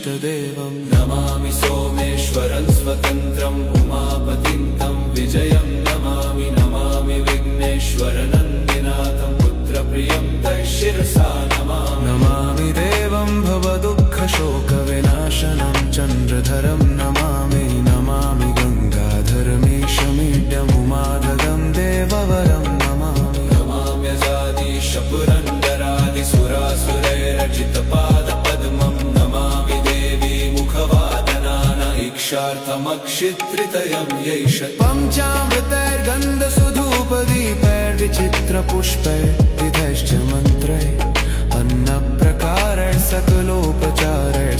इष्टदेवं नमामि सोमेश्वरं स्वतन्त्रम् उमापतिं तं विजयं नमामि नमामि विघ्नेश्वरनन्दिनाथं पुत्रप्रियं तं शिरसा नमामि नमामि देवं भवदुःखशोकविनाशनं चन्द्रधरं नमामि नमामि गङ्गाधरमीशमीड्यमुमाधगं देववरं नमामि नमाम्यजादिशपुरन्दरादिसुरासुरैरचितपादपद्मं नमामि देवी मुखवादनान इक्षार्थमक्षित्रितयं यैष पञ्चामृतैर्गन्धसुधूपदीपैर्विचित्रपुष्पैर्विधैश्च मन्त्रैः अन्नप्रकारैः सकलोपचारैः